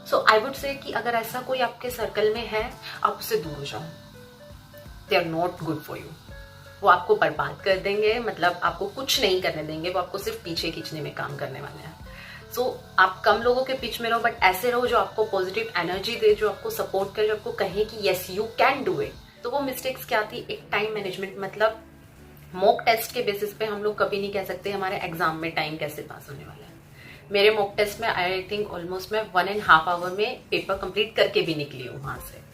So I would say कि अगर ऐसा कोई आपके सर्कल में है, आप उससे दूर हो जाओ। They are not good for you. वो आपको बर्बाद कर देंगे, मतलब आपको कुछ नहीं करने देंगे, वो आपको सिर्फ पीछे खींचने में काम करने वाले हैं। सो आप कम लोगों के बीच में रहो, बट ऐसे रहो जो आपको पॉजिटिव एनर्जी दे, जो आपको सपोर्ट करे, जो आपको कहे कि yes you can do it. तो वो मिस्टेक्स क्या थी, एक टाइम मैनेजमेंट, मतलब मॉक टेस्ट के बेसिस पे हम लोग कभी नहीं कह सकते हमारे एग्जाम में टाइम कैसे पास होने वाला है। मेरे मॉक टेस्ट में आई थिंक ऑलमोस्ट मैं 1.5 आवर में पेपर कंप्लीट करके भी निकली हूँ वहां से।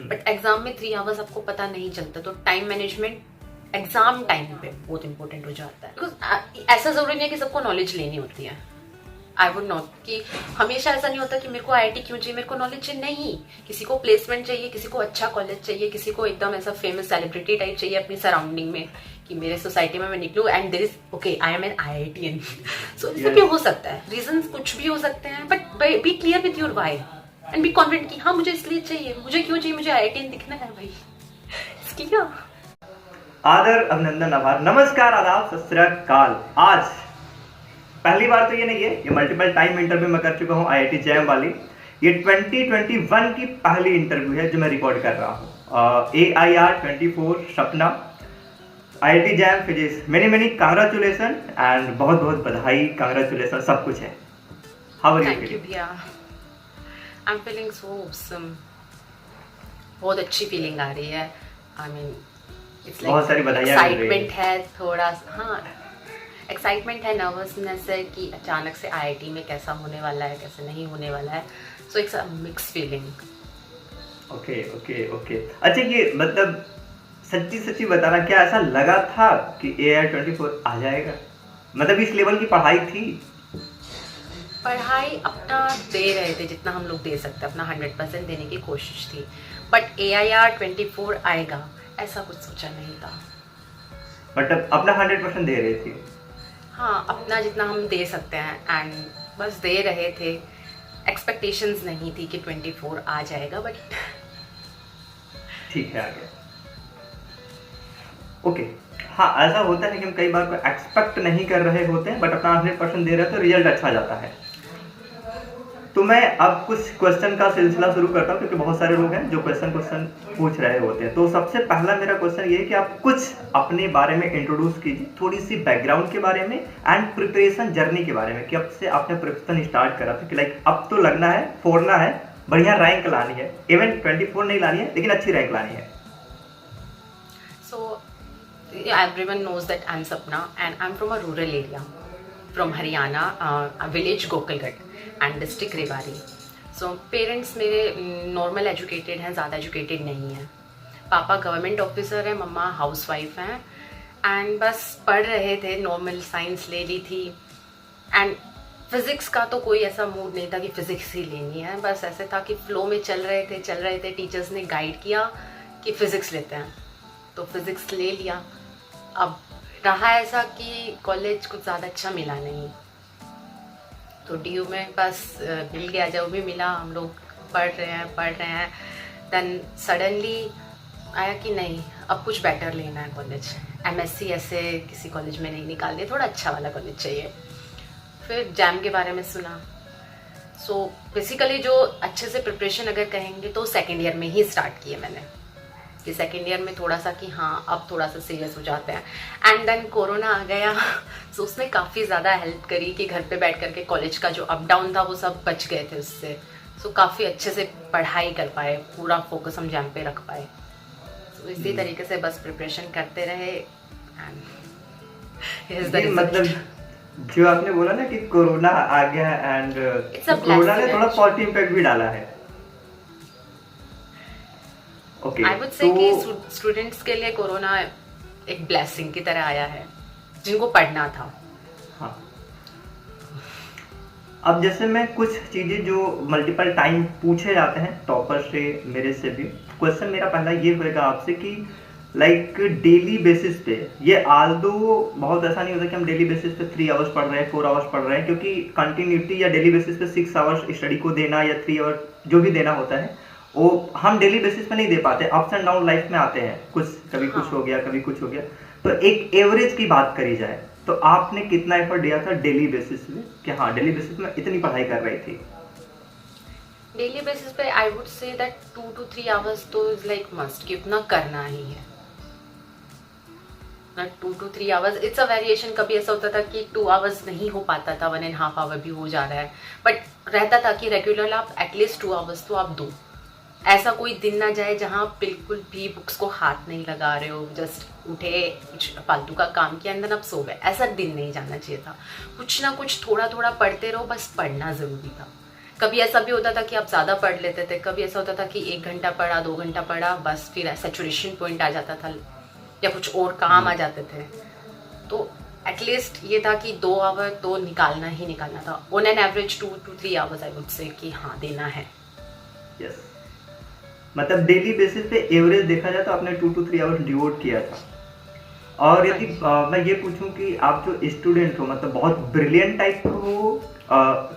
बट एग्जाम में 3 आवर्स आपको पता नहीं चलता। तो टाइम मैनेजमेंट एग्जाम टाइम पे बहुत इंपॉर्टेंट हो जाता है। बिकॉज ऐसा जरूरी नहीं है कि सबको नॉलेज लेनी होती है। आई वुड नॉट कि हमेशा ऐसा नहीं होता कि मेरे को आईआईटी क्यों चाहिए, मेरे को नॉलेज चाहिए, नहीं। किसी को प्लेसमेंट चाहिए, किसी को अच्छा कॉलेज चाहिए, किसी को एकदम ऐसा फेमस सेलिब्रिटी टाइप चाहिए अपनी सराउंडिंग में कि मेरे सोसाइटी में मैं निकलूं and there is okay I am an IITian. So इससे भी हो सकता है, रीजंस कुछ भी हो सकते हैं, but be clear with your why and be confident कि हाँ मुझे इसलिए चाहिए, मुझे क्यों चाहिए, मुझे आईआईटीएन दिखना है भाई, इसकी क्या। आदर, अभिनंदन, आभार, नमस्कार, आदाब, सत श्री अकाल। आज पहली बार तो ये नहीं है, ये मल्टीपल टाइम इंटरव्यू मैं कर चुका हूँ आईआईटी जैम वाली। ये 2021 की पहली इंटरव्यू है जो मैं रिकॉर्ड कर रहा हूँ। AIR 24 Sapna, IIT JAM physics, many congratulation and बहुत बहुत बधाई, कांग्रेचुलेसन, सब कुछ है। How are you? Thank you भैया, I am feeling so awesome. बहुत अच्छी फीलिंग आ रही है। आई मीन इट्स बहुत सारी बधाइयाँ, एक्साइटमेंट है थोड़ा, हाँ एक्साइटमेंट है, नर्वसनेस है कि अचानक से आईआईटी में कैसा होने वाला है, कैसे नहीं होने वाला है। So it's a mix feeling. Okay okay okay. अच्छा, ये मतलब सच्ची बताना, क्या ऐसा लगा था कि AIR 24 आ जाएगा? मतलब इस लेवल की पढ़ाई थी? पढ़ाई अपना दे रहे थे जितना हम लोग दे सकते, अपना 100% देने की कोशिश थी। बट AIR 24 आएगा ऐसा कुछ सोचा नहीं था। मतलब अपना 100% दे रहे थे? हाँ, अपना जितना हम दे सकते हैं एंड बस दे रहे थे। एक्सपेक्टेशंस नहीं थी कि 24 आ जाएगा, बट ठीक है, आ गया। ओके, हाँ ऐसा होता है कि हम कई बार को एक्सपेक्ट नहीं कर रहे होते हैं, बट अपना 100% दे रहे हैं तो रिजल्ट अच्छा जाता है। तो मैं अब कुछ क्वेश्चन का सिलसिला शुरू करता हूँ, क्योंकि बहुत सारे लोग हैं जो क्वेश्चन पूछ रहे होते हैं। तो सबसे पहला मेरा क्वेश्चन ये है कि आप कुछ अपने बारे में इंट्रोड्यूस कीजिए, थोड़ी सी बैकग्राउंड के बारे में एंड प्रिपरेशन जर्नी के बारे में, कि अब से आपने प्रिपरेशन स्टार्ट करा था कि लाइक अब तो लगना है, फोड़ना है, बढ़िया रैंक लानी है, इवन 24 नहीं लानी है लेकिन अच्छी रैंक लानी है। सो everyone knows that I'm Sapna and I'm from a rural area from Haryana, a village Gokalghat and district Rewari. So parents मेरे नॉर्मल एजुकेटेड हैं, ज़्यादा एजुकेटेड नहीं हैं। पापा गवर्नमेंट ऑफिसर है, मम्मा हाउस वाइफ हैं एंड बस पढ़ रहे थे, नॉर्मल साइंस ले ली थी एंड फिज़िक्स का तो कोई ऐसा मूड नहीं था कि फ़िज़िक्स ही लेनी है। बस ऐसे था कि फ्लो में चल रहे थे। टीचर्स ने गाइड किया कि फ़िज़िक्स लेते हैं तो फिज़िक्स ले लिया। अब रहा ऐसा कि कॉलेज कुछ ज़्यादा अच्छा मिला नहीं, तो DU में बस मिल गया, जो भी मिला हम लोग पढ़ रहे हैं। देन सडनली आया कि नहीं, अब कुछ बेटर लेना है कॉलेज। MSc ऐसे किसी कॉलेज में नहीं निकाल दिया, थोड़ा अच्छा वाला कॉलेज चाहिए। फिर जैम के बारे में सुना। सो बेसिकली जो अच्छे से प्रिपरेशन अगर कहेंगे तो सेकेंड ईयर में ही स्टार्ट किए मैंने, कि सेकेंड ईयर में थोड़ा सा कि हाँ अब थोड़ा सा सीरियस हो जाते हैं। एंड देन कोरोना आ गया, सो उसने काफ़ी ज़्यादा हेल्प करी कि घर पे बैठ करके कॉलेज का जो अप डाउन था वो सब बच गए थे उससे। सो काफ़ी अच्छे से पढ़ाई कर पाए, पूरा फोकस हम जैम पे रख पाए। तो इसी तरीके से बस प्रिपरेशन करते रहे एंड मतलब जो आपने बोला ना कि कोरोना आ गया एंड कोरोना ने थोड़ा पॉजिटिव इम्पैक्ट भी डाला है। आई वुड से कि स्टूडेंट्स के लिए कोरोना एक ब्लेसिंग की तरह आया है, जिनको पढ़ना था। हाँ, अब जैसे मैं कुछ चीजें जो मल्टीपल टाइम पूछे जाते हैं टॉपर से, मेरे से भी, क्वेश्चन मेरा पहला ये होगा आपसे कि लाइक डेली बेसिस पे, ये आल्दो बहुत ऐसा नहीं होता कि हम डेली बेसिस पे 3 आवर्स पढ़ रहे हैं, 4 आवर्स पढ़ रहे हैं, क्योंकि कंटिन्यूटी या डेली बेसिस पे 6 आवर्स स्टडी को देना या 3 आवर जो भी देना होता है वो हम डेली बेसिस पे नहीं दे पाते। अप्स एंड डाउन लाइफ में आते हैं, कुछ कभी कुछ हो गया, कभी कुछ हो गया। तो एक एवरेज की बात करी जाए तो आपने कितना एफर्ट दिया था डेली बेसिस में कि हाँ डेली बेसिस में इतनी पढ़ाई कर रही थी? डेली बेसिस पे आई would say that 2 to 3 hours तो इज लाइक मस्ट कि उतना करना ही है। 2 to 3 hours it's a variation. कभी ऐसा होता था कि 2 hours नहीं हो पाता था, 1.5 hour भी हो जा रहा है, बट रहता था कि रेगुलर आप एटलीस्ट 2 hours तो आप दो। ऐसा कोई दिन ना जाए जहाँ आप बिल्कुल भी बुक्स को हाथ नहीं लगा रहे हो, जस्ट उठे कुछ फालतू का काम किया अंदर आप सो गए, ऐसा दिन नहीं जाना चाहिए था। कुछ ना कुछ थोड़ा थोड़ा पढ़ते रहो, बस पढ़ना ज़रूरी था। कभी ऐसा भी होता था कि आप ज़्यादा पढ़ लेते थे, कभी ऐसा होता था कि 1 घंटा पढ़ा, 2 घंटा पढ़ा, बस फिर सैचुरेशन पॉइंट आ जाता था या कुछ और काम आ जाते थे। तो एटलीस्ट ये था कि 2 hour तो निकालना ही निकालना था। On an average 2 to 3 hours I would say कि हाँ देना है। यस, मतलब डेली बेसिस पे एवरेज देखा जाए तो आपने 2 to 3 आवर्स डिवोट किया था। और यदि मैं ये पूछूं कि आप जो स्टूडेंट हो, मतलब बहुत ब्रिलियंट टाइप हो,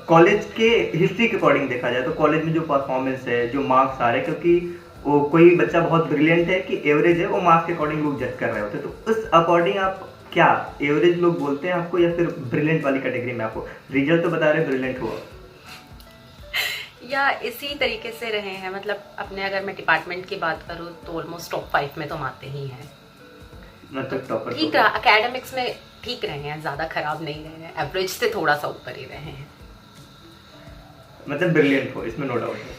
कॉलेज के हिस्ट्री के अकॉर्डिंग देखा जाए तो कॉलेज में जो परफॉर्मेंस है, जो मार्क्स आ रहे हैं, क्योंकि वो कोई बच्चा बहुत ब्रिलियंट है कि एवरेज है, वो मार्क्स के अकॉर्डिंग लोग जज कर रहे होते हैं, तो उस अकॉर्डिंग आप क्या एवरेज लोग बोलते हैं आपको या फिर ब्रिलियंट वाली कैटेगरी में? आपको रिजल्ट तो बता रहे ब्रिलियंट हुआ या इसी तरीके से रहे हैं। मतलब अपने अगर मैं डिपार्टमेंट की बात करूँ तो ऑलमोस्ट टॉप 5 में तो हम आते ही हैं। मतलब टॉपर ठीक रहा, एकेडमिक्स में ठीक रहे हैं, ज़्यादा खराब नहीं रहे हैं, एवरेज से थोड़ा सा ऊपर ही रहे हैं। मतलब ब्रिलियंट हो, इसमें नो डाउट है।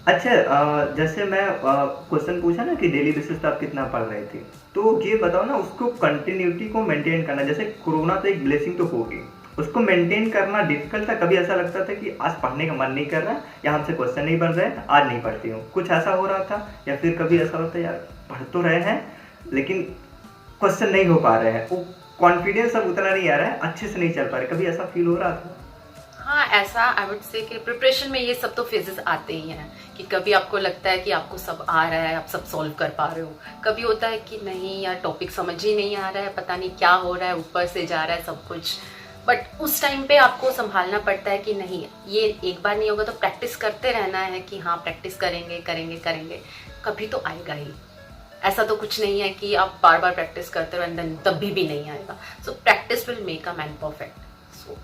अच्छा, जैसे मैं क्वेश्चन पूछा ना कि डेली बेसिस पे आप कितना पढ़ रहे थे, तो ये बताओ ना उसको कंटिन्यूटी को मेंटेन करना, जैसे कोरोना तो एक ब्लेसिंग तो होगी, उसको मेंटेन करना डिफिकल्ट था? कभी ऐसा लगता था कि आज पढ़ने का मन नहीं कर रहा या हमसे क्वेश्चन नहीं बन रहे हैं, आज नहीं पढ़ती हूँ, कुछ ऐसा हो रहा था? या फिर कभी ऐसा होता है यार पढ़ तो रहे हैं लेकिन क्वेश्चन नहीं हो पा रहे हैं, वो कॉन्फिडेंस अब उतना नहीं आ रहा है, अच्छे से नहीं चल पा रहे, कभी ऐसा फील हो रहा था? हाँ, ऐसा आई वुड से कि प्रिपरेशन में ये सब तो फेजेस आते ही हैं कि कभी आपको लगता है कि आपको सब आ रहा है, आप सब सॉल्व कर पा रहे हो, कभी होता है कि नहीं यार टॉपिक समझ ही नहीं आ रहा है, पता नहीं क्या हो रहा है, ऊपर से जा रहा है सब कुछ। बट उस टाइम पे आपको संभालना पड़ता है कि नहीं, ये एक बार नहीं होगा, तो प्रैक्टिस करते रहना है कि हाँ प्रैक्टिस करेंगे करेंगे करेंगे, कभी तो आएगा ही। ऐसा तो कुछ नहीं है कि आप बार बार प्रैक्टिस करते रहो एंड देन तभी भी नहीं आएगा। So practice will make a man perfect. So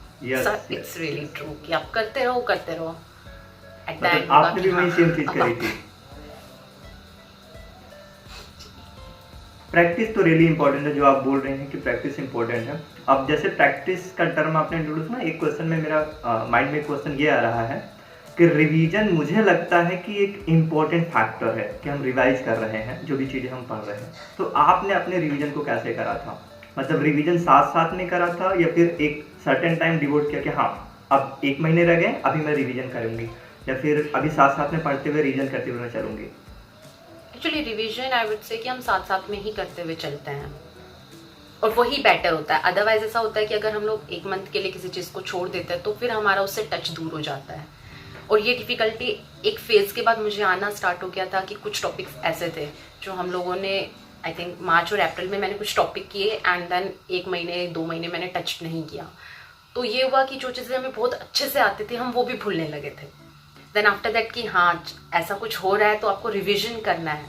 it's really true कि आप करते रहो एट द एंड आपने भी वही सेम चीज करी थी। प्रैक्टिस तो रियली इंपॉर्टेंट है, जो आप बोल रहे हैं कि प्रैक्टिस इंपॉर्टेंट है। अब जैसे प्रैक्टिस का टर्म आपने इंट्रोड्यूस ना, एक क्वेश्चन में मेरा माइंड में क्वेश्चन ये आ रहा है कि रिवीजन मुझे लगता है कि एक इम्पॉर्टेंट फैक्टर है कि हम रिवाइज कर रहे हैं जो भी चीज़ें हम पढ़ रहे हैं। तो आपने अपने रिवीजन को कैसे करा था? मतलब रिवीजन साथ साथ में करा था या फिर एक सर्टेन टाइम डिवोट किया कि हाँ अब 1 महीने रह गए अभी मैं रिवीजन करूँगी, या फिर अभी साथ साथ में पढ़ते हुए रिवीजन करते हुए मैं चलूँगी? Actually revision I would say कि हम साथ साथ में ही करते हुए चलते हैं और वही बेटर होता है। अदरवाइज ऐसा होता है कि अगर हम लोग 1 मंथ के लिए किसी चीज़ को छोड़ देते हैं तो फिर हमारा उससे टच दूर हो जाता है। और ये डिफ़िकल्टी एक फेज़ के बाद मुझे आना स्टार्ट हो गया था कि कुछ टॉपिक्स ऐसे थे जो हम लोगों ने आई थिंक मार्च और अप्रैल में मैंने कुछ टॉपिक किए एंड देन 1 महीने 2 महीने मैंने टच नहीं किया। तो ये हुआ कि जो चीज़ें हमें बहुत अच्छे से आती थी हम वो भी भूलने लगे थे। देन आफ्टर दैट कि हाँ ऐसा कुछ हो रहा है तो आपको रिविजन करना है।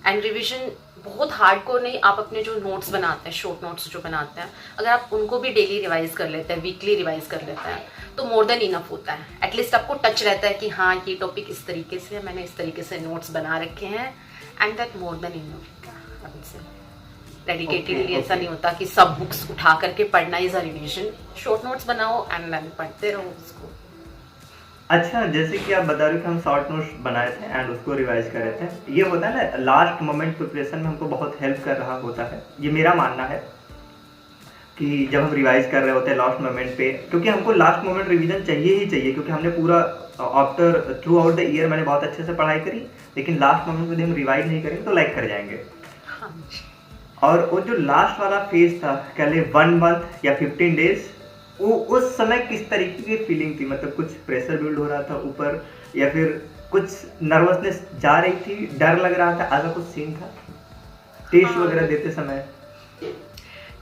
एंड रिविजन बहुत हार्डकोर नहीं, आप अपने जो नोट्स बनाते हैं, शॉर्ट नोट्स जो बनाते हैं, अगर आप उनको भी डेली रिवाइज कर लेते हैं, वीकली रिवाइज कर लेते हैं तो मोर देन इनफ होता है। एटलीस्ट आपको टच रहता है कि हाँ ये टॉपिक इस तरीके से है, मैंने इस तरीके से नोट्स बना रखे हैं and that more than enough. Dedicatedly ऐसा नहीं होता कि सब बुक्स उठा करके पढ़ना is a revision. Short notes बनाओ एंड देन पढ़ते रहो उसको। अच्छा, जैसे कि आप बता रहे हो कि हम शॉर्ट नोट्स बनाए थे एंड उसको रिवाइज कर रहे थे, ये होता है ना लास्ट मोमेंट प्रिपरेशन में हमको बहुत हेल्प कर रहा होता है। ये मेरा मानना है कि जब हम रिवाइज कर रहे होते हैं लास्ट मोमेंट पे, क्योंकि हमको लास्ट मोमेंट रिवीजन चाहिए ही चाहिए, क्योंकि हमने पूरा after through out the year मैंने बहुत अच्छे से पढ़ाई करी, लेकिन लास्ट मोमेंट में हम रिवाइज नहीं करेंगे तो लाइक कर जाएंगे। और वो जो लास्ट वाला फेज था, कह ले 1 मंथ या 15 डेज, वो उस समय किस तरीके की फीलिंग थी? मतलब कुछ प्रेशर बिल्ड हो रहा था ऊपर या फिर कुछ नर्वसनेस जा रही थी, डर लग रहा था, ऐसा कुछ सीन था टेस्ट वगैरह देते समय?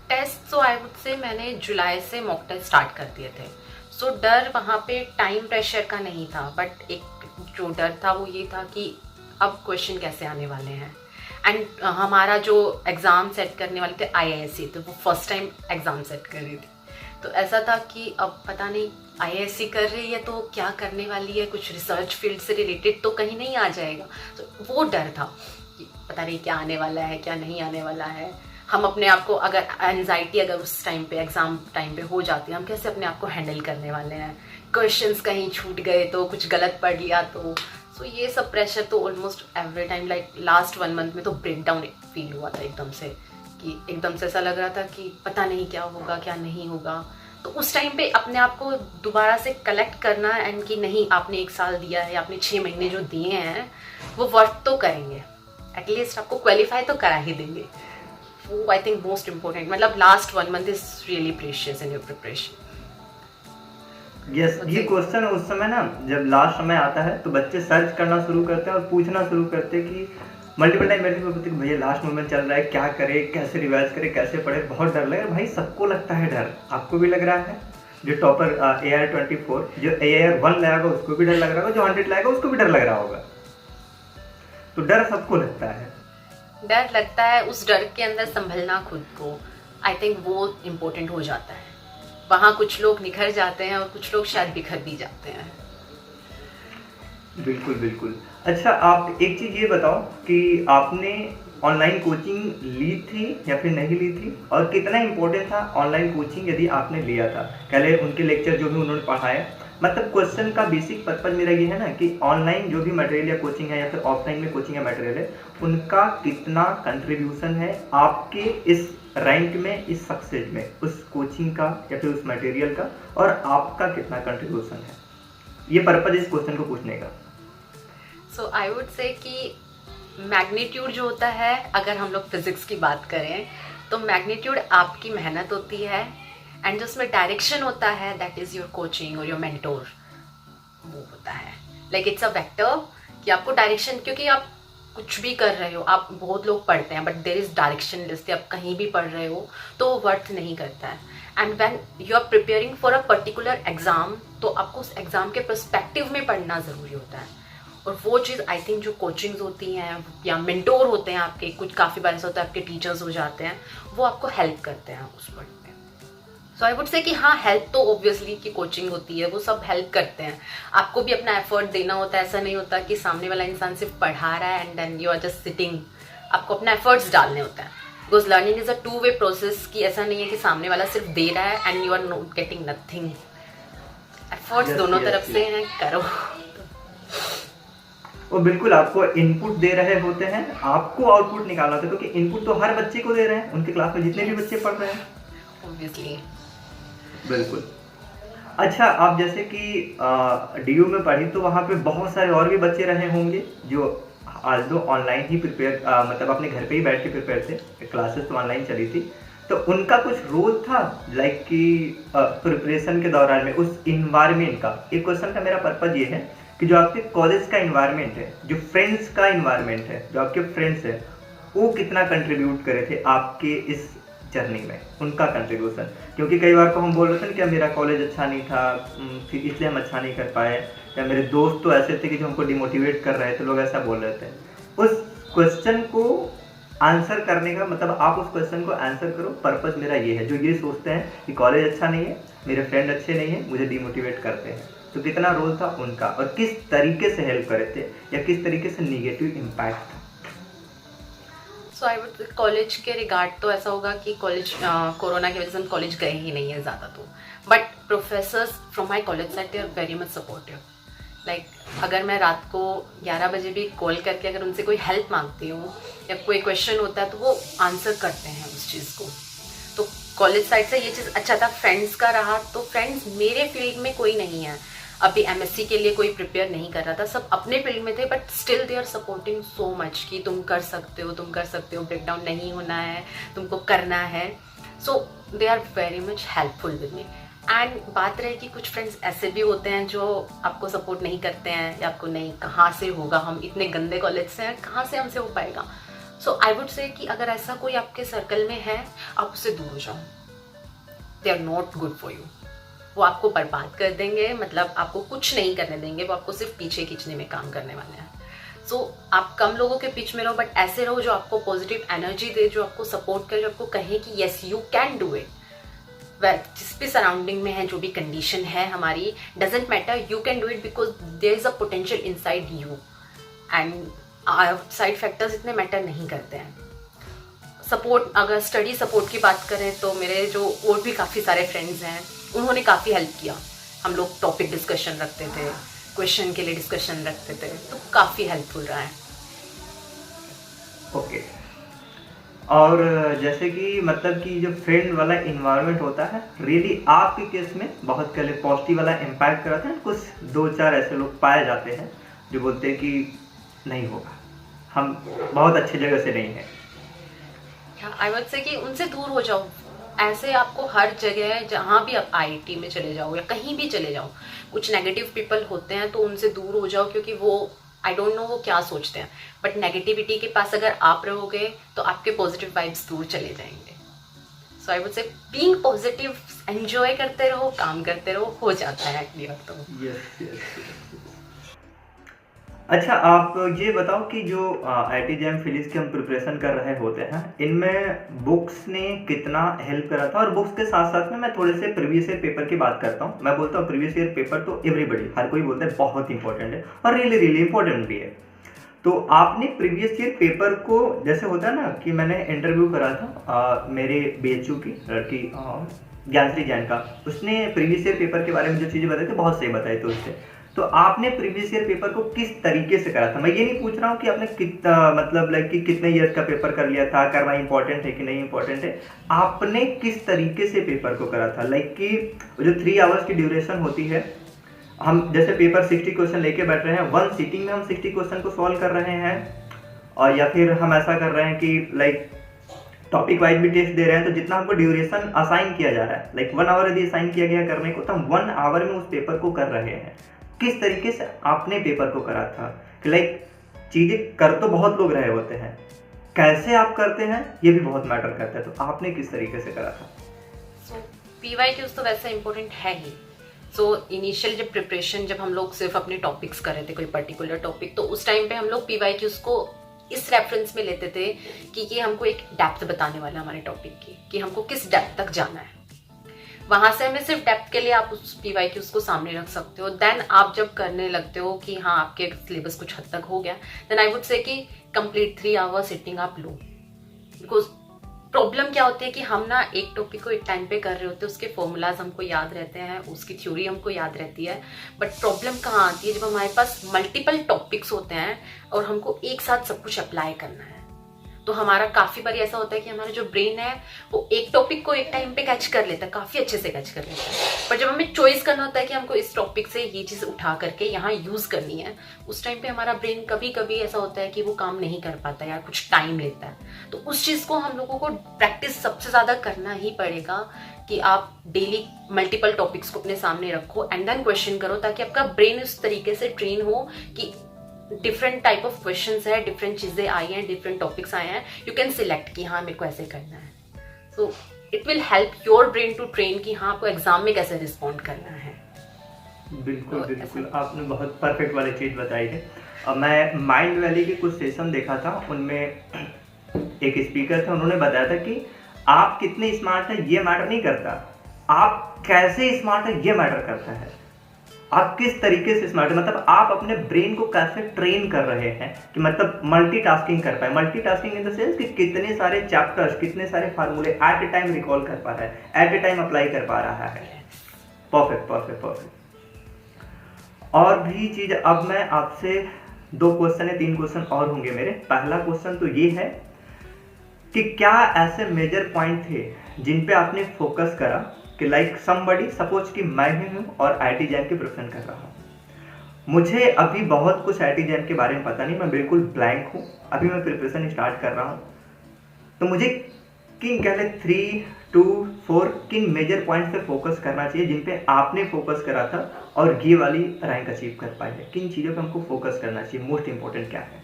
टेस्ट तो आई वुड से मैंने जुलाई से मॉक टेस्ट स्टार्ट कर दिए थे। सो डर वहाँ पे टाइम प्रेशर का नहीं था, बट एक जो डर था वो ये था कि अब क्वेश्चन कैसे आने वाले हैं। एंड हमारा जो एग्ज़ाम सेट करने वाले थे IISc, तो वो फर्स्ट टाइम एग्ज़ाम सेट कर रही थी, तो ऐसा था कि अब पता नहीं आईआईएससी कर रही है तो क्या करने वाली है, कुछ रिसर्च फील्ड से रिलेटेड तो कहीं नहीं आ जाएगा। तो वो डर था कि पता नहीं क्या आने वाला है, क्या नहीं आने वाला है। हम अपने आप को, अगर एंजाइटी अगर उस टाइम पे एग्ज़ाम टाइम पे हो जाती है, हम कैसे अपने आप को हैंडल करने वाले हैं, क्वेश्चंस कहीं छूट गए तो, कुछ गलत पढ़ लिया तो। सो ये सब प्रेशर तो almost every time, like last 1 month में तो ब्रेक डाउन फील हुआ था एकदम से, कि एकदम से ऐसा लग रहा था कि पता नहीं क्या होगा क्या नहीं होगा। तो उस टाइम पे अपने आप को दोबारा से कलेक्ट करना एंड कि नहीं, आपने 1 साल दिया है, आपने 6 महीने जो दिए हैं वो वर्क तो करेंगे, एटलीस्ट आपको क्वालिफाई तो करा ही देंगे। वो आई थिंक मोस्ट इम्पोर्टेंट, मतलब last 1 month is really precious in your preparation. Yes, ये क्वेश्चन उस समय ना जब लास्ट समय आता है तो बच्चे सर्च करना शुरू करते हैं और पूछना शुरू करते हैं कि मल्टीपल टाइम मेरे को बोलते कि भैया लास्ट मोमेंट चल रहा है, क्या करे, कैसे रिवाइज करे, कैसे पढ़े, बहुत डर लगे। भाई सबको लगता है डर, आपको भी लग रहा है। जो टॉपर AIR 24 जो AIR 1 लाएगा उसको भी डर लग रहा होगा, जो 100 लाएगा उसको भी डर लग रहा होगा। तो डर सबको लगता है, डर लगता है। उस डर के अंदर संभलना खुद को, आई थिंक वो इम्पोर्टेंट हो जाता है। वहाँ कुछ लोग निखर जाते हैं और कुछ लोग शायद बिखर भी जाते हैं। बिल्कुल बिल्कुल। अच्छा, आप एक चीज़ ये बताओ कि आपने ऑनलाइन कोचिंग ली थी या फिर नहीं ली थी, और कितना इम्पोर्टेंट था ऑनलाइन कोचिंग यदि आपने लिया था? पहले उनके लेक्चर जो भी उन्होंने पढ़ाया, मतलब क्वेश्चन का बेसिक पर्पज मेरा ये है ना कि ऑनलाइन जो भी मटेरियल या कोचिंग है या फिर ऑफलाइन में कोचिंग या मटेरियल है, उनका कितना कंट्रीब्यूशन है आपके इस रैंक में, इस सक्सेस में, उस कोचिंग का या फिर उस मटेरियल का, और आपका कितना कंट्रीब्यूशन है? ये पर्पज इस क्वेश्चन को पूछने का। सो आई वुड से कि मैग्नीट्यूड जो होता है, अगर हम लोग फिजिक्स की बात करें तो मैग्नीट्यूड आपकी मेहनत होती है, एंड जो उसमें डायरेक्शन होता है दैट इज योर कोचिंग और योर मेंटोर, वो होता है। लाइक इट्स अ वेक्टर कि आपको डायरेक्शन, क्योंकि आप कुछ भी कर रहे हो, आप बहुत लोग पढ़ते हैं but there is directionless, आप कहीं भी पढ़ रहे हो तो वो वर्थ नहीं करता है। And when you are preparing for a particular exam, तो आपको उस एग्जाम के पर्सपेक्टिव में पढ़ना ज़रूरी होता है। और वो चीज़ आई थिंक जो कोचिंग्स होती हैं या मेंटोर होते हैं आपके, कुछ काफ़ी बार ऐसा होता है आपके टीचर्स हो जाते हैं, वो आपको हेल्प करते हैं उस पढ़ में। सो आई वुड से कि हाँ, हेल्प तो ऑब्वियसली की कोचिंग होती है, वो सब हेल्प करते हैं। आपको भी अपना एफर्ट देना होता है, ऐसा नहीं होता कि सामने वाला इंसान सिर्फ पढ़ा रहा है and then you are just sitting. आपको अपना एफर्ट्स डालने होता है, बिकॉज लर्निंग इज अ 2-वे प्रोसेस, कि ऐसा नहीं है कि सामने वाला सिर्फ दे रहा है and you are not getting nothing. Efforts दोनों तरफ से हैं, करो। वो बिल्कुल आपको इनपुट दे रहे होते हैं, आपको आउटपुट निकालना होता है, क्योंकि इनपुट तो हर बच्चे को दे रहे हैं, उनके क्लास में जितने भी बच्चे पढ़ रहे हैं। ऑब्वियसली, बिल्कुल। अच्छा, आप जैसे कि DU में पढ़ी तो वहाँ पे बहुत सारे और भी बच्चे रहे होंगे जो आज तो ऑनलाइन ही प्रिपेयर, मतलब अपने घर पे ही बैठ के प्रिपेयर थे, क्लासेस तो ऑनलाइन चली थी, तो उनका कुछ रोल था लाइक कि प्रिपरेशन के दौरान में उस इन्वायरमेंट का? एक क्वेश्चन का मेरा पर्पज ये है कि जो आपके कॉलेज का इन्वायरमेंट है, जो फ्रेंड्स का इन्वायरमेंट है, जो आपके फ्रेंड्स है, वो कितना कंट्रीब्यूट करे थे आपके इस जर्नी में, उनका कंट्रीब्यूशन? क्योंकि कई बार को हम बोल रहे थे ना कि मेरा कॉलेज अच्छा नहीं था, फिर इसलिए हम अच्छा नहीं कर पाए, या मेरे दोस्त तो ऐसे थे कि जो हमको डिमोटिवेट कर रहे थे, लोग ऐसा बोल रहे थे। उस क्वेश्चन को आंसर करने का मतलब, आप उस क्वेश्चन को आंसर करो। पर्पस मेरा ये है, जो ये सोचते हैं कि कॉलेज अच्छा नहीं है, मेरे फ्रेंड अच्छे नहीं हैं, मुझे डिमोटिवेट करते हैं, तो कितना रोल था उनका और किस तरीके से हेल्प करे थे, या किस तरीके से निगेटिव इम्पैक्ट था? सो आई वुड, कॉलेज के रिगार्ड तो ऐसा होगा कि कॉलेज कोरोना की वजह से हम कॉलेज गए ही नहीं है ज़्यादा, तो but professors from my college side they are very much supportive. Like अगर मैं रात को 11 बजे भी कॉल करके अगर उनसे कोई हेल्प मांगती हूँ या कोई क्वेश्चन होता है तो वो आंसर करते हैं उस चीज़ को। तो कॉलेज साइड से ये चीज़ अच्छा था। फ्रेंड्स का रहा तो फ्रेंड्स मेरे फील्ड में कोई नहीं है, अभी MSc के लिए कोई प्रिपेयर नहीं कर रहा था, सब अपने फील्ड में थे, but still they are supporting so much कि तुम कर सकते हो, तुम कर सकते हो, ब्रेकडाउन नहीं होना है, तुमको करना है। So they are very much helpful with me. And बात रहे कि कुछ फ्रेंड्स ऐसे भी होते हैं जो आपको सपोर्ट नहीं करते हैं, या आपको नहीं, कहाँ से होगा, हम इतने गंदे कॉलेज से हैं, कहाँ से हमसे हो पाएगा। सो आई वुड से कि अगर ऐसा कोई आपके सर्कल में है, आप उससे दूर हो जाओ। They are not good for you. वो आपको बर्बाद कर देंगे, मतलब आपको कुछ नहीं करने देंगे, वो आपको सिर्फ पीछे खींचने में काम करने वाले हैं। सो आप कम लोगों के बीच में रहो, बट ऐसे रहो जो आपको पॉजिटिव एनर्जी दे, जो आपको सपोर्ट करे, जो आपको कहे कि yes you can do it. जिस भी सराउंडिंग में है, जो भी कंडीशन है हमारी, doesn't matter, you can do it because there is a potential inside you and outside factors इतने मैटर नहीं करते हैं। सपोर्ट, अगर स्टडी सपोर्ट की बात करें तो मेरे जो और भी काफ़ी सारे फ्रेंड्स हैं उन्होंने काफ़ी हेल्प किया। हम लोग टॉपिक डिस्कशन रखते थे, क्वेश्चन के लिए डिस्कशन रखते थे, तो काफ़ी हेल्पफुल रहा है। ओके। और जैसे कि मतलब कि जो फ्रेंड वाला इन्वायरमेंट होता है, रियली आपके केस में बहुत पहले पॉजिटिव वाला इम्पैक्ट कराता है। कुछ 2-4 ऐसे लोग पाए जाते हैं जो बोलते हैं कि नहीं होगा, हम बहुत अच्छी जगह से नहीं हैं। आई वुड से कि उनसे दूर हो जाओ। ऐसे आपको हर जगह, जहाँ भी आप आईआईटी में चले जाओ या कहीं भी चले जाओ, कुछ नेगेटिव पीपल होते हैं, तो उनसे दूर हो जाओ, क्योंकि वो आई डोंट नो वो क्या सोचते हैं, बट नेगेटिविटी के पास अगर आप रहोगे तो आपके पॉजिटिव वाइब्स दूर चले जाएंगे। So I would say being positive, enjoy करते रहो, काम करते रहो, हो जाता है अगली वक्त तो। यस। अच्छा, आप ये बताओ कि जो आईआईटी जैम फिजिक्स की हम प्रिपरेशन कर रहे होते हैं, इनमें बुक्स ने कितना हेल्प करा था? और बुक्स के साथ साथ में मैं थोड़े से प्रीवियस ईयर पेपर की बात करता हूँ। मैं बोलता हूँ प्रीवियस ईयर पेपर तो एवरीबडी, हर कोई बोलता है बहुत इंपॉर्टेंट है, और रियली रियली इंपॉर्टेंट भी है। तो आपने प्रीवियस ईयर पेपर को, जैसे होता है ना कि मैंने इंटरव्यू करा था मेरे बीएचयू की लड़की ज्ञान का, उसने प्रीवियस ईयर पेपर के बारे में जो चीज़ें बताई थी बहुत सही बताई थी उससे। तो आपने प्रीवियस ईयर पेपर को किस तरीके से करा था? मैं ये नहीं पूछ रहा हूँ कि आपने कितना मतलब लाइक कि कितने ईयर्स का पेपर कर लिया था, करना इंपॉर्टेंट है कि नहीं इंपॉर्टेंट है, आपने किस तरीके से पेपर को करा था? लाइक कि जो 3 आवर्स की ड्यूरेशन होती है, हम जैसे पेपर 60 क्वेश्चन लेके बैठ रहे हैं, वन सीटिंग में हम 60 क्वेश्चन को सॉल्व कर रहे हैं, और या फिर हम ऐसा कर रहे हैं कि लाइक टॉपिक वाइज भी टेस्ट दे रहे हैं, तो जितना हमको ड्यूरेशन असाइन किया जा रहा है, लाइक 1 आवर यदि असाइन किया गया करने को, तो हम 1 आवर में उस पेपर को कर रहे हैं। किस तरीके से आपने पेपर को करा था? कि लाइक चीजें कर तो बहुत लोग रहे होते हैं, कैसे आप करते हैं ये भी बहुत मैटर करता है, तो आपने किस तरीके से करा था? सो पीवाईक्यूज तो वैसे इंपॉर्टेंट है ही। सो इनिशियल जब प्रिपरेशन, जब हम लोग सिर्फ अपने टॉपिक्स कर रहे थे, कोई पर्टिकुलर टॉपिक, तो उस टाइम पे हम लोग पीवाईक्यूज को इस रेफरेंस में लेते थे कि ये हमको एक डेप्थ बताने वाला है हमारे टॉपिक की, कि हमको किस डेप्थ तक जाना है। वहां से हमें सिर्फ डेप्थ के लिए आप उस पीवाईक्यूज को सामने रख सकते हो। देन आप जब करने लगते हो कि हाँ आपके सिलेबस कुछ हद तक हो गया, देन आई वुड से कि कंप्लीट 3 आवर सिटिंग आप लो। बिकॉज प्रॉब्लम क्या होती है कि हम ना एक टॉपिक को एक टाइम पे कर रहे होते हैं, उसके फॉर्मूलाज हमको याद रहते हैं, उसकी थ्योरी हमको याद रहती है, बट प्रॉब्लम कहाँ आती है जब हमारे पास मल्टीपल टॉपिक्स होते हैं और हमको एक साथ सब कुछ अप्लाई करना है। तो हमारा काफी बार ऐसा होता है कि हमारा जो ब्रेन है वो एक टॉपिक को एक टाइम पे कैच कर लेता है, काफी अच्छे से कैच कर लेता है, पर जब हमें चॉइस करना होता है कि हमको इस टॉपिक से ये चीज उठा करके यहाँ यूज करनी है, उस टाइम पे हमारा ब्रेन कभी कभी ऐसा होता है कि वो काम नहीं कर पाता या कुछ टाइम लेता है। तो उस चीज को हम लोगों को प्रैक्टिस सबसे ज्यादा करना ही पड़ेगा कि आप डेली मल्टीपल टॉपिक्स को अपने सामने रखो एंड देन क्वेश्चन करो, ताकि आपका ब्रेन उस तरीके से ट्रेन हो कि डिफरेंट टाइप ऑफ क्वेश्चंस है, डिफरेंट चीजें आई हैं, डिफरेंट टॉपिक्स आए हैं, यू कैन सिलेक्ट कि हाँ मेरे को ऐसे करना है। So it will help your brain to train कि हाँ आपको एग्जाम में कैसे रिस्पॉन्ड करना है। बिल्कुल बिल्कुल, आपने बहुत परफेक्ट वाली चीज़ बताई है। मैं माइंड वैली के कुछ सेशन देखा था, उनमें एक स्पीकर थे, उन्होंने बताया था कि आप कितने स्मार्ट हैं ये मैटर नहीं करता, आप कैसे स्मार्ट है ये मैटर करता है। आप किस तरीके से स्मार्ट है, मतलब आप अपने ब्रेन को कैसे ट्रेन कर रहे हैं कि मतलब मल्टीटास्किंग कर पाए। मल्टीटास्किंग इन द सेंस कि कितने सारे चैप्टर्स, कितने सारे फार्मूले एट ए टाइम रिकॉल कर पा रहा है, एट ए टाइम अप्लाई कर पा रहा है। Perfect perfect perfect. और भी चीज, अब मैं आपसे 2 क्वेश्चन है, 3 क्वेश्चन और होंगे मेरे। पहला क्वेश्चन तो ये है कि क्या ऐसे मेजर पॉइंट थे जिन पे आपने फोकस करा कि लाइक समबडी, सपोज कि मैं ही हूँ और आईआईटी जैम की प्रिपरेशन कर रहा हूँ, मुझे अभी बहुत कुछ आईआईटी जैम के बारे में पता नहीं, मैं बिल्कुल ब्लैंक हूँ, अभी मैं प्रिपरेशन स्टार्ट कर रहा हूँ, तो मुझे किन कह ले 3, 2, 4 किन मेजर पॉइंट पे फोकस करना चाहिए जिन पे आपने फोकस करा था और ये वाली रैंक अचीव कर पाए हैं? किन चीज़ों पे हमको फोकस करना चाहिए, मोस्ट इंपॉर्टेंट क्या है?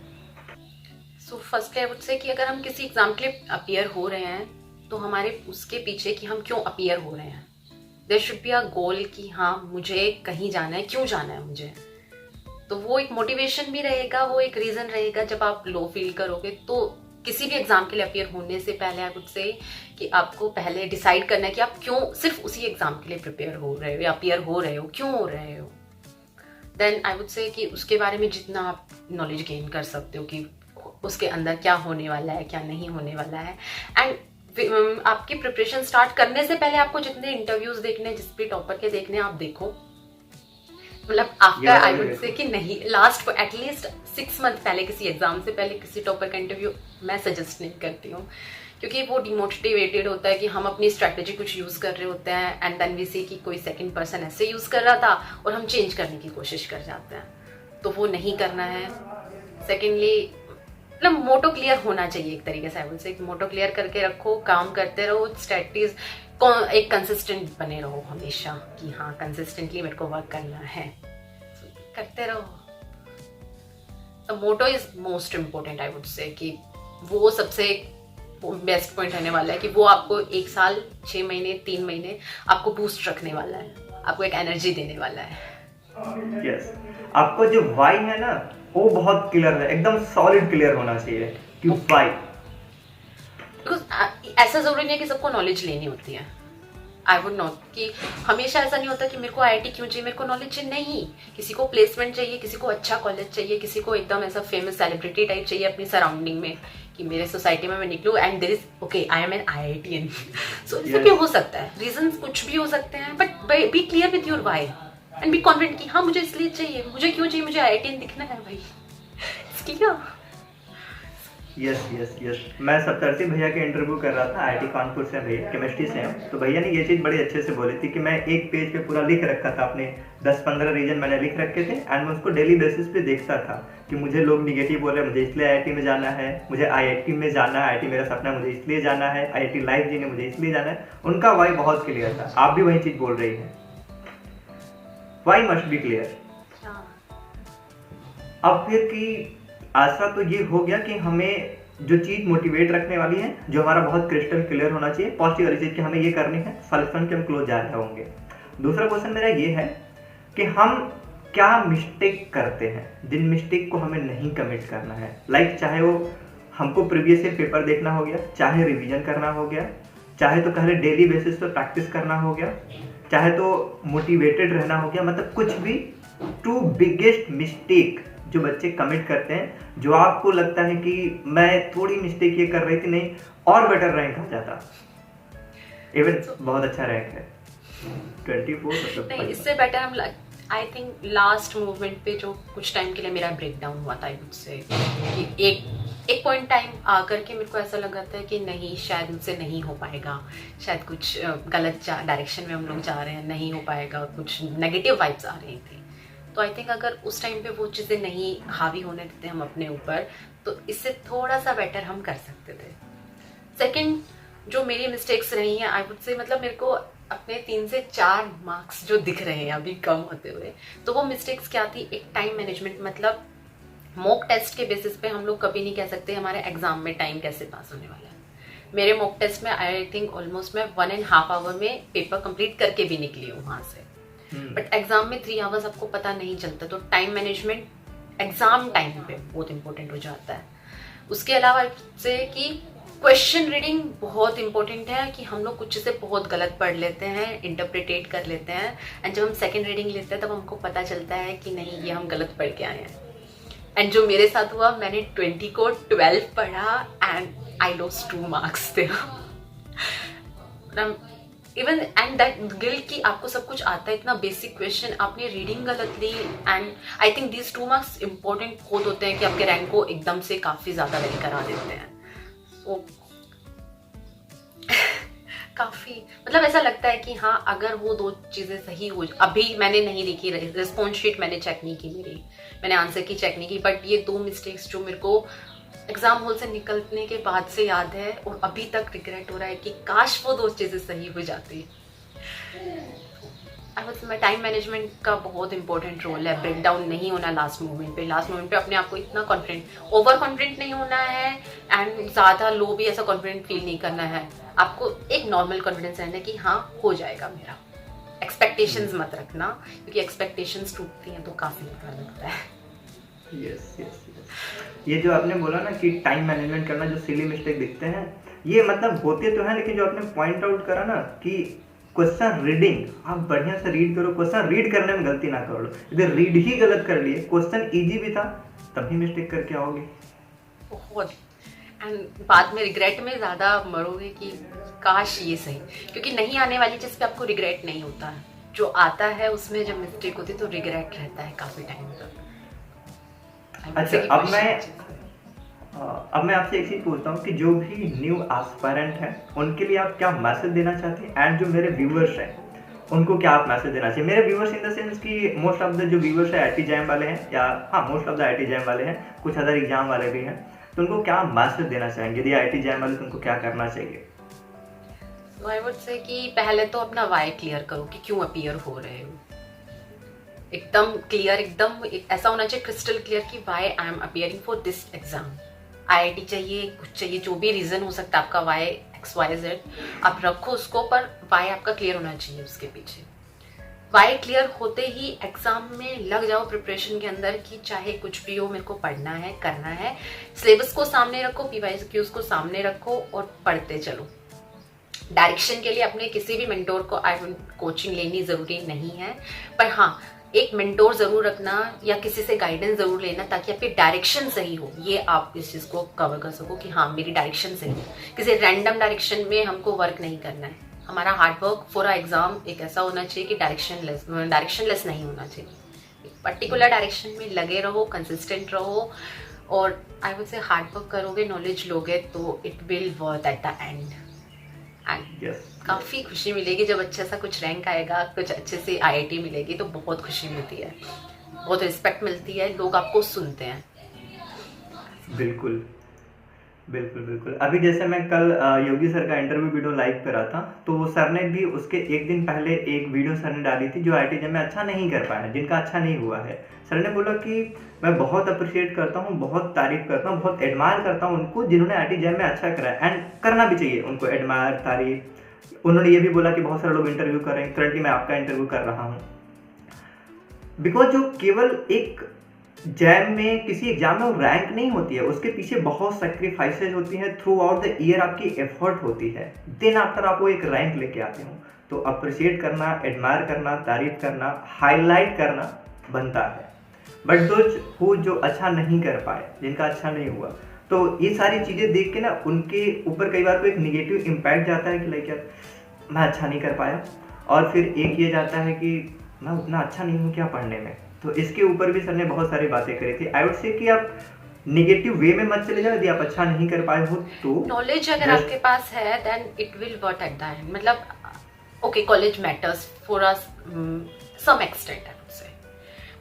So firstly I would say कि अगर हम किसी एग्जाम के लिए अपीयर हो रहे हैं तो हमारे उसके पीछे कि हम क्यों अपीयर हो रहे हैं, देयर शुड बी अ गोल कि हाँ मुझे कहीं जाना है, क्यों जाना है मुझे, तो वो एक मोटिवेशन भी रहेगा, वो एक रीजन रहेगा। जब आप लो फील करोगे तो किसी भी एग्जाम के लिए अपियर होने से पहले आई वुड से कि आपको पहले डिसाइड करना है कि आप क्यों सिर्फ उसी एग्जाम के लिए प्रिपेयर हो रहे हो या अपियर हो रहे हो, क्यों हो रहे हो। देन आई वुड से कि उसके बारे में जितना आप नॉलेज गेन कर सकते हो कि उसके अंदर क्या होने वाला है, क्या नहीं होने वाला है। एंड आपकी प्रिपरेशन स्टार्ट करने से पहले आपको जितने इंटरव्यूज देखने, जिस भी टॉपर के देखने आप देखो, मतलब आफ्टर आई वुड से कि नहीं, लास्ट एटलीस्ट 6 मंथ पहले किसी एग्जाम से पहले किसी टॉपर का इंटरव्यू मैं सजेस्ट नहीं करती हूँ, क्योंकि वो डिमोटिवेटेड होता है कि हम अपनी स्ट्रैटेजी कुछ यूज कर रहे होते हैं एंड देन वी सी कि कोई सेकंड पर्सन ऐसे यूज कर रहा था और हम चेंज करने की कोशिश कर जाते हैं, तो वो नहीं करना है। सेकेंडली मतलब मोटो क्लियर होना चाहिए एक तरीके से, आई वुड से मोटो क्लियर करके रखो, काम करते रहो, स्ट्रैटेजीज एक कंसिस्टेंट बने रहो हमेशा कि हाँ कंसिस्टेंटली मेरे को वर्क करना है, करते रहो। तो motto is most important I would say कि वो सबसे बेस्ट पॉइंट रहने वाला है कि वो आपको 1 साल 6 महीने 3 महीने आपको बूस्ट रखने वाला है, आपको एक एनर्जी देने वाला है। यस, आपको जो वाई है ना वो बहुत क्लियर है, एकदम सॉलिड क्लियर होना चाहिए कि वाई। बिकॉज ऐसा जरूरी नहीं है कि सबको नॉलेज लेनी होती है। आई वुड नॉट कि हमेशा ऐसा नहीं होता कि मेरे को IIT क्यों चाहिए, मेरे को नॉलेज चाहिए, नहीं। किसी को प्लेसमेंट चाहिए, किसी को अच्छा कॉलेज चाहिए, किसी को एकदम ऐसा फेमस सेलिब्रिटी टाइप चाहिए अपनी सराउंडिंग में कि मेरे सोसाइटी में मैं निकलूँ and there is okay I am an IITian। So इससे भी हो सकता है, रीजंस कुछ भी हो सकते हैं, but be clear with your why and be confident कि हाँ मुझे इसलिए चाहिए, मुझे क्यों चाहिए, मुझे IITian दिखना है भाई, क्लियर। यस यस यस, मैं सप्तर्षि भैया के इंटरव्यू कर रहा था, IIT कानपुर से, भैया केमिस्ट्री से हैं, तो भैया ने ये चीज़ बड़ी अच्छे से बोली थी कि मैं एक पेज पे पूरा लिख रखा था, अपने 10-15 रीजन मैंने लिख रखे थे एंड मैं उसको डेली बेसिस पे देखता था कि मुझे लोग निगेटिव बोल रहे हैं, मुझे इसलिए IIT में जाना है, मुझे IIT में जाना है, IIT मेरा सपना, मुझे इसलिए जाना है, IIT लाइफ जीने मुझे इसलिए जाना है। उनका वाई बहुत क्लियर था, आप भी वही चीज़ बोल रही हैं, वाई मस्ट बी क्लियर। अब फिर की आशा तो ये हो गया कि हमें जो चीज़ मोटिवेट रखने वाली है, जो हमारा बहुत क्रिस्टल क्लियर होना चाहिए, पॉजिटिव वाली चीज़ कि हमें ये करनी है, सॉल्यूशन के हम क्लोज जा रहे होंगे। दूसरा क्वेश्चन मेरा ये है कि हम क्या मिस्टेक करते हैं जिन मिस्टेक को हमें नहीं कमिट करना है। लाइक चाहे वो हमको प्रीवियस ईयर पेपर देखना हो गया, चाहे रिवीजन करना हो गया, चाहे तो पहले डेली बेसिस पे प्रैक्टिस करना हो गया, चाहे तो मोटिवेटेड रहना हो गया, मतलब कुछ भी 2 बिगेस्ट मिस्टेक जो बच्चे कमिट करते हैं, जो आपको लगता है कि मैं थोड़ी मिस्टेक ये कर रही थी, नहीं और बेटर रैंक आ जाता, इवन बहुत अच्छा रैंक है 24, मतलब नहीं इससे बेटर हम आई थिंक लास्ट मूवमेंट पे जो कुछ टाइम के लिए मेरा ब्रेक डाउन हुआ था, आई वुड से कि एक पॉइंट टाइम आकर के मेरे को ऐसा लगा था कि नहीं शायद मुझसे नहीं हो पाएगा, शायद कुछ गलत डायरेक्शन में हम लोग जा रहे हैं, नहीं हो पाएगा, कुछ नेगेटिव वाइब्स आ रही थी। तो आई थिंक अगर उस टाइम पे वो चीज़ें नहीं हावी होने देते हम अपने ऊपर, तो इससे थोड़ा सा बेटर हम कर सकते थे। सेकंड जो मेरी मिस्टेक्स रही हैं आई वुड से, मतलब मेरे को अपने 3 से 4 मार्क्स जो दिख रहे हैं अभी कम होते हुए, तो वो मिस्टेक्स क्या थी, एक टाइम मैनेजमेंट, मतलब मॉक टेस्ट के बेसिस पे हम लोग कभी नहीं कह सकते हमारे एग्जाम में टाइम कैसे पास होने वाला है। मेरे मॉक टेस्ट में आई थिंक ऑलमोस्ट मैं 1.5 आवर में पेपर कंप्लीट करके भी निकली हूँ वहाँ से, बट एग्जाम में 3 आवर्स आपको पता नहीं चलता, तो टाइम मैनेजमेंट एग्जाम टाइम पे बहुत इंपॉर्टेंट हो जाता है। उसके अलावा से कि क्वेश्चन रीडिंग बहुत इंपॉर्टेंट है कि हम लोग कुछ चीज़ें बहुत गलत पढ़ लेते हैं, इंटरप्रिटेट कर लेते हैं, एंड जब हम सेकंड रीडिंग लेते हैं तब हमको पता चलता है कि नहीं ये हम गलत पढ़ के आए हैं। एंड जो मेरे साथ हुआ, मैंने 20 को 12 पढ़ा एंड आई लॉस्ट 2 मार्क्स थे। इवन एंड दैट गिल्ट कि आपको सब कुछ आता है, इतना बेसिक क्वेश्चन आपने रीडिंग गलत ली, and I think these 2 marks important खुद होते हैं कि आपके रैंक को एकदम से काफ़ी ज़्यादा वेरी करा देते हैं। तो काफ़ी मतलब ऐसा लगता है कि हाँ अगर वो 2 चीज़ें सही हो, अभी मैंने नहीं देखी रिस्पॉन्स शीट, मैंने चेक नहीं की, मैंने आंसर की चेक नहीं की, बट ये 2 मिस्टेक्स जो मेरे को एग्जाम हॉल से निकलने के बाद से याद है और अभी तक रिग्रेट हो रहा है कि काश वो 2 चीज़ें सही हो जाती। टाइम मैनेजमेंट का बहुत इंपॉर्टेंट रोल है, ब्रेक डाउन नहीं होना लास्ट मोमेंट पे अपने आप को इतना कॉन्फिडेंट, ओवर कॉन्फिडेंट नहीं होना है एंड ज़्यादा लो भी ऐसा कॉन्फिडेंट फील नहीं करना है, आपको एक नॉर्मल कॉन्फिडेंस रहना है कि हाँ हो जाएगा मेरा। एक्सपेक्टेशंस मत रखना, क्योंकि एक्सपेक्टेशंस टूटती हैं तो काफ़ी बुरा लगता है। Yes yes yes. ये जो आपने बोला ना कि टाइम मैनेजमेंट करना, जो सिली मिस्टेक दिखते हैं, ये मतलब होते तो हैं, लेकिन जो आपने पॉइंट आउट करा ना कि क्वेश्चन रीडिंग, आप बढ़िया से रीड करो, क्वेश्चन रीड करने में गलती ना करो। इधर रीड ही गलत कर लिए, क्वेश्चन इजी भी था तब भी मिस्टेक करके आओगे बहुत, एंड बाद में रिग्रेट में ज़्यादा मरोगे कि काश ये सही, क्योंकि नहीं आने वाली चीज़ पे आपको रिग्रेट नहीं होता है, जो आता है उसमें जब मिस्टेक होती है तो रिग्रेट रहता है काफ़ी टाइम तक। अच्छा, अब मैं आपसे एक चीज पूछता हूँ कि जो भी न्यू एस्पायरेंट हैं उनके लिए आप क्या मैसेज देना चाहते हैं, एंड जो मेरे व्यूअर्स हैं उनको क्या आप मैसेज देना चाहिए? मेरे व्यूअर्स इन द सेंस कि मोस्ट ऑफ द जो व्यूअर्स है IIT जैम वाले हैं, या हाँ most of the IIT jam वाले हैं, कुछ अदर एग्जाम वाले भी हैं, तो उनको क्या मैसेज देना चाहेंगे? यदि IIT जैम वाले तो उनको क्या करना चाहिए? आई वुड से कि पहले तो अपना वाई क्लियर करो कि क्यों अपीयर हो रहे हो, एकदम क्लियर, एकदम ऐसा होना चाहिए क्रिस्टल क्लियर कि why I am appearing for this exam. IIT चाहिए, कुछ चाहिए, जो भी रीजन हो सकता है आपका, वाई XYZ आप रखो उसको, पर वाई आपका क्लियर होना चाहिए उसके पीछे। वाई क्लियर होते ही एग्जाम में लग जाओ प्रिपरेशन के अंदर कि चाहे कुछ भी हो मेरे को पढ़ना है, करना है। सिलेबस को सामने रखो, PYQs को सामने रखो और पढ़ते चलो। डायरेक्शन के लिए अपने किसी भी मेंटोर को कोचिंग लेनी जरूरी नहीं है, पर हाँ एक मेंटोर जरूर रखना या किसी से गाइडेंस जरूर लेना, ताकि आपकी डायरेक्शन सही हो, ये आप इस चीज को कवर कर सको कि हाँ मेरी डायरेक्शन सही है। किसी रैंडम डायरेक्शन में हमको वर्क नहीं करना है। हमारा हार्ड वर्क फॉर एग्जाम एक ऐसा होना चाहिए कि डायरेक्शनलेस नहीं होना चाहिए। एक पर्टिकुलर डायरेक्शन में लगे रहो, कंसिस्टेंट रहो, और आई वुड से हार्ड वर्क करोगे, नॉलेज लोगे तो it will worth eight the and. काफ़ी खुशी मिलेगी जब अच्छा सा कुछ रैंक आएगा, कुछ अच्छे से IIT मिलेगी तो बहुत खुशी मिलती है, बहुत रिस्पेक्ट मिलती है, लोग आपको सुनते हैं। बिल्कुल बिल्कुल बिल्कुल। अभी जैसे मैं कल योगी सर का इंटरव्यू वीडियो लाइव पे रहा था, तो सर ने भी उसके एक दिन पहले एक वीडियो सर ने डाली थी जो IIT जैम में अच्छा नहीं कर पाया, जिनका अच्छा नहीं हुआ है। सर ने बोला कि मैं बहुत अप्रिशिएट करता हूँ, बहुत तारीफ करता हूँ, बहुत एडमायर करता हूँ उनको जिन्होंने IIT जैम में अच्छा करा है, एंड करना भी चाहिए उनको एडमायर, तारीफ। उन्होंने ये भी बोला कि बहुत सारे लोग इंटरव्यू कर रहे हैं, करंटली मैं आपका इंटरव्यू कर रहा हूँ, बिकॉज जो केवल एक जैम में किसी एग्जाम में वो रैंक नहीं होती है, उसके पीछे बहुत सेक्रीफाइसेज होती हैं, थ्रू आउट द ईयर आपकी एफर्ट होती है, देन आफ्टर आप वो एक रैंक लेके आते हो। तो अप्रिशिएट करना, एडमायर करना, तारीफ करना, हाईलाइट करना बनता है। बट जो अच्छा नहीं कर पाए, जिनका अच्छा नहीं हुआ, तो ये सारी चीज़ें देख के ना उनके ऊपर कई बार को एक निगेटिव इम्पैक्ट जाता है कि लाइक यार मैं अच्छा नहीं कर पाया, और फिर एक ये जाता है कि मैं उतना अच्छा नहीं हूँ क्या पढ़ने में। तो इसके ऊपर भी सर ने बहुत सारी बातें करी थी। आई वुड से कि आप नेगेटिव वे में मत चले जाओ, यदि आप अच्छा नहीं कर पाए हो तो नॉलेज अगर आपके पास है then it will work at the end. मतलब okay, college matters for us some extent I would say,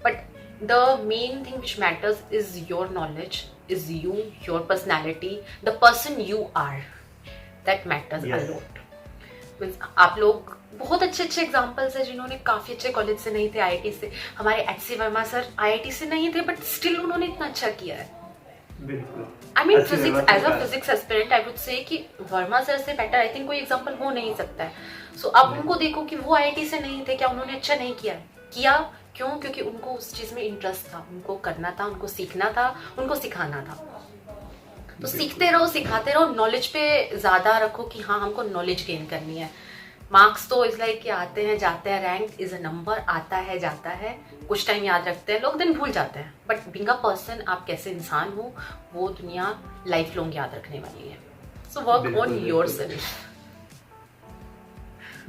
but the main thing which matters is your knowledge, is you, your personality, the person you are, that matters a lot. आप लोग बहुत अच्छे अच्छे examples है जिन्होंने काफी अच्छे college से नहीं थे, IIT से। हमारे HC वर्मा सर IIT से नहीं थे बट स्टिल उन्होंने इतना अच्छा किया है। बिल्कुल। I mean physics, as a physics aspirant I would say कि वर्मा सर से बेटर आई थिंक कोई एग्जाम्पल हो नहीं सकता है। सो अब उनको देखो कि वो IIT से नहीं थे, क्या उन्होंने अच्छा नहीं किया? क्यों? क्योंकि उनको उस चीज में इंटरेस्ट था, उनको करना था, उनको सीखना था, उनको सिखाना था। तो सीखते रहो, सिखाते रहो, नॉलेज पे ज्यादा रखो कि हाँ हमको नॉलेज गेन करनी है। मार्क्स तो इज लाइक कि आते हैं जाते हैं, रैंक इज अ नंबर, आता है जाता है, कुछ टाइम याद रखते हैं लोग, दिन भूल जाते हैं। बट बीइंग अ पर्सन, आप कैसे इंसान हो वो दुनिया लाइफ लॉन्ग याद रखने वाली है। So work on yourself.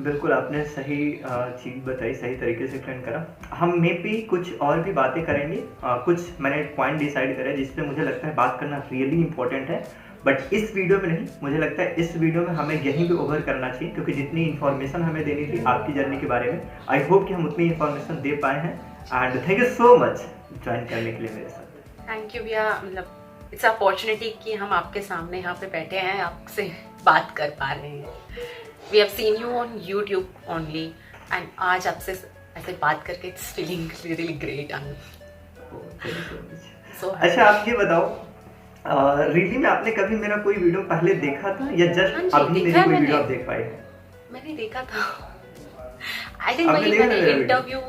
बिल्कुल, आपने सही चीज़ बताई, सही तरीके से एक्सप्लेन करा। हम में भी कुछ और भी बातें करेंगे, कुछ मैंने पॉइंट डिसाइड करे जिसपे मुझे लगता है बात करना रियली इंपॉर्टेंट है, बट इस वीडियो में नहीं। मुझे लगता है इस वीडियो में हमें यहीं पे ओवर करना चाहिए, क्योंकि जितनी इन्फॉर्मेशन हमें देनी थी आपकी जर्नी के बारे में, आई होप कि हम उतनी इन्फॉर्मेशन दे पाए हैं। And thank you so much join करने के लिए मेरे साथ। थैंक यू भैया, मतलब इट्स अपॉर्चुनिटी कि हम आपके सामने यहाँ पे बैठे हैं, आपसे बात कर पा रहे हैं। We have seen you on YouTube only, and आज आपसे ऐसे बात करके it's feeling really great. So अच्छा, आप ये बताओ, रियली में आपने कभी मेरा कोई वीडियो पहले देखा था या जस्ट अभी मेरी कोई वीडियो आप देख पाए? मैंने देखा था। आई थिंक आपने वही देखा मैंने था मेरा इंटरव्यू,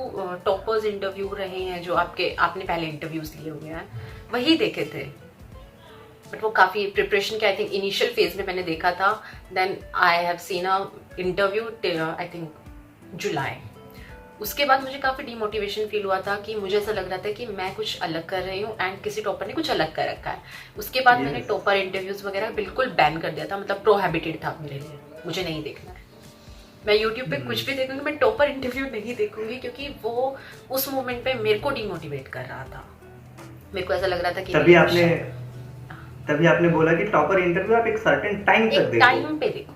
टॉपर्स इंटरव्यू रहे हैं जो आपने पहले इंटरव्यूज लिए हुए हैं, वही देखे थे। बट वो काफ़ी प्रिपरेशन के आई थिंक इनिशियल फेज में मैंने देखा था। Then I have seen a interview I think July. उसके बाद मुझे काफ़ी डिमोटिवेशन फील हुआ था कि मुझे ऐसा लग रहा था कि मैं कुछ अलग कर रही हूँ एंड किसी टॉपर ने कुछ अलग कर रखा है। उसके बाद मैंने टॉपर इंटरव्यूज वगैरह बिल्कुल बैन कर दिया था, मतलब प्रोहिबिटेड था मेरे लिए, मुझे नहीं देखना है। मैं यूट्यूब पे कुछ भी देखूंगी, मैं टॉपर इंटरव्यू नहीं देखूंगी, क्योंकि वो उस मोमेंट पे मेरे को डिमोटिवेट कर रहा था। मेरे को ऐसा लग रहा था कि तभी आपने बोला कि टॉपर इंटरव्यू आप एक सर्टेन टाइम तक देखो, टाइम पे देखो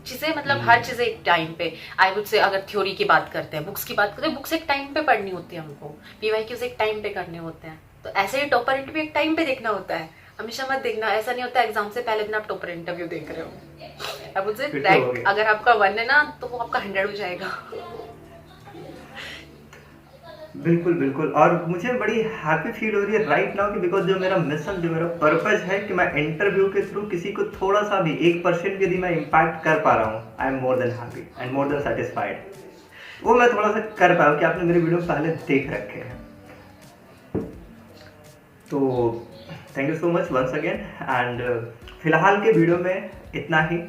चीजें, मतलब हर चीजें एक टाइम पे। आई वुड से अगर थ्योरी की बात करते हैं, बुक्स की बात करते हैं, बुक्स एक टाइम पे पढ़नी होती है हमको, पीवाईक्यूज एक टाइम पे करने होते हैं, तो ऐसे ही टॉपर इंटरव्यू एक टाइम पे देखना होता है। हमेशा मत देखना, ऐसा नहीं होता एग्जाम से पहले दिन आप टॉपर इंटरव्यू देख रहे हो। आई वुड से रैंक अगर आपका 1 है ना, तो वो आपका 100 हो जाएगा। बिल्कुल बिल्कुल। और मुझे बड़ी हैप्पी फील हो रही है राइट नाउ कि बिकॉज जो मेरा मिशन, जो मेरा पर्पस है कि मैं इंटरव्यू के थ्रू किसी को थोड़ा सा भी 1% भी यदि मैं इम्पैक्ट कर पा रहा हूँ, I am more than happy and more than satisfied. वो मैं थोड़ा सा कर पाया कि आपने मेरे वीडियो पहले देख रखे हैं। तो thank you so much once again. And फिलहाल के वीडियो में इतना ही।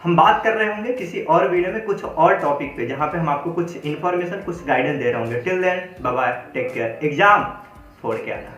हम बात कर रहे होंगे किसी और वीडियो में कुछ और टॉपिक पे, जहाँ पे हम आपको कुछ इन्फॉर्मेशन, कुछ गाइडेंस दे रहे होंगे। Till then bye bye, take care. Exam फोड़ के आना।